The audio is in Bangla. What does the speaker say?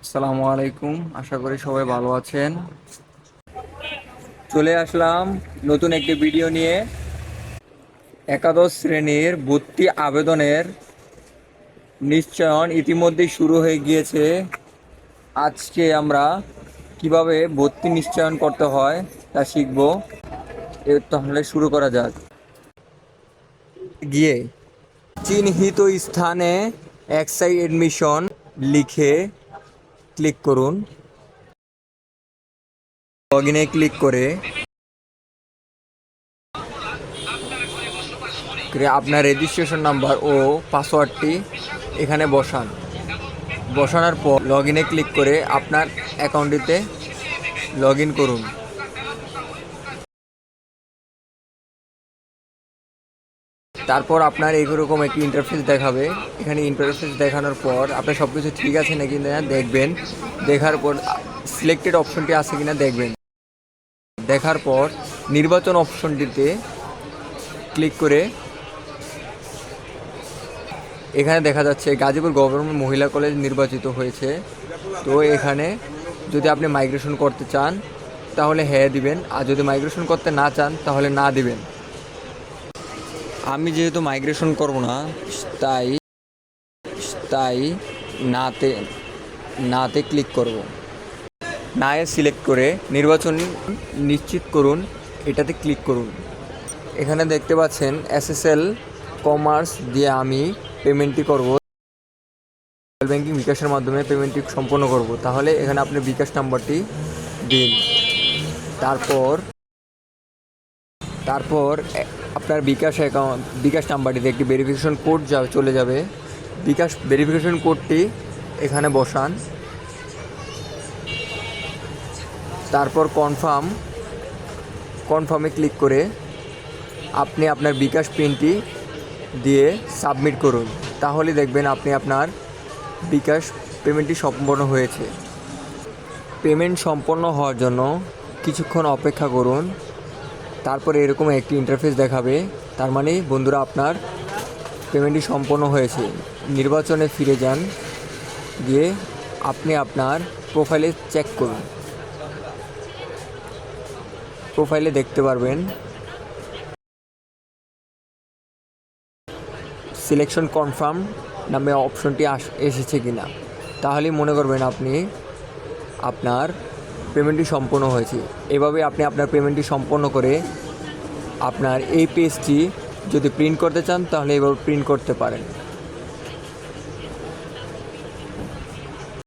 আসসালামু আলাইকুম, আশা করি সবাই ভালো আছেন। চলে আসলাম নতুন একটি ভিডিও নিয়ে। একাদশ শ্রেণীর ভর্তি আবেদনের নিশ্চয়ন ইতিমধ্যেই শুরু হয়ে গিয়েছে। আজকে আমরা কিভাবে ভর্তি নিশ্চয়ন করতে হয় তা শিখব। তাহলে শুরু করা যাক। গিয়ে চিহ্নিত স্থানে এক্সাই এডমিশন লিখে ক্লিক করুন। লগ ইনে ক্লিক করে আপনার রেজিস্ট্রেশন নাম্বার ও পাসওয়ার্ডটি এখানে বসানোর পর লগ ইনে ক্লিক করে আপনার অ্যাকাউন্টটিতে লগ ইন করুন। তারপর আপনার এইরকম একটি ইন্টারফেস দেখাবে। এখানে ইন্টারফেস দেখানোর পর আপনার সব কিছু ঠিক আছে নাকি না দেখবেন। দেখার পর সিলেক্টেড অপশনটি আছে কিনা দেখবেন। দেখার পর নির্বাচন অপশনটিতে ক্লিক করে এখানে দেখা যাচ্ছে গাজীপুর গভর্নমেন্ট মহিলা কলেজ নির্বাচিত হয়েছে। তো এখানে যদি আপনি মাইগ্রেশন করতে চান তাহলে হ্যাঁ দিবেন, আর যদি মাইগ্রেশন করতে না চান তাহলে না দিবেন। আমি যেহেতু মাইগ্রেশন করব না, তাই তাই নাতে নাতে ক্লিক করব। নায়ে সিলেক্ট করে নির্বাচন নিশ্চিত করুন, এটাতে ক্লিক করুন। এখানে দেখতে পাচ্ছেন এসএসএল কমার্স দিয়ে আমি পেমেন্টটি করব। মোবাইল ব্যাংকিং বিকাশের মাধ্যমে পেমেন্টটি সম্পন্ন করব। তাহলে এখানে আপনি বিকাশ নাম্বারটি দিন। তারপর আপনার বিকাশ নাম্বারটিতে একটি ভেরিফিকেশন কোড চলে যাবে। বিকাশ ভেরিফিকেশন কোডটি এখানে বসান। তারপর কনফার্মে ক্লিক করে আপনি আপনার বিকাশ পিনটি দিয়ে সাবমিট করুন। তাহলে দেখবেন আপনি আপনার বিকাশ পেমেন্টটি সম্পন্ন হয়েছে। পেমেন্ট সম্পন্ন হওয়ার জন্য কিছুক্ষণ অপেক্ষা করুন। তারপরে এরকম একটি ইন্টারফেস দেখাবে, তার মানে বন্ধুরা আপনার পেমেন্টটি সম্পন্ন হয়েছে। নির্বাচনে ফিরে যান, গিয়ে আপনি আপনার প্রোফাইলে চেক করুন। প্রোফাইলে দেখতে পারবেন সিলেকশন কনফার্ম নামে অপশনটি এসেছে কিনা। তাহলেই মনে করবেন আপনি আপনার পেমেন্টটি সম্পন্ন হয়েছে। এভাবে আপনি আপনার পেমেন্টটি সম্পন্ন করে আপনার এই পেজটি যদি প্রিন্ট করতে চান তাহলে এভাবে প্রিন্ট করতে পারেন।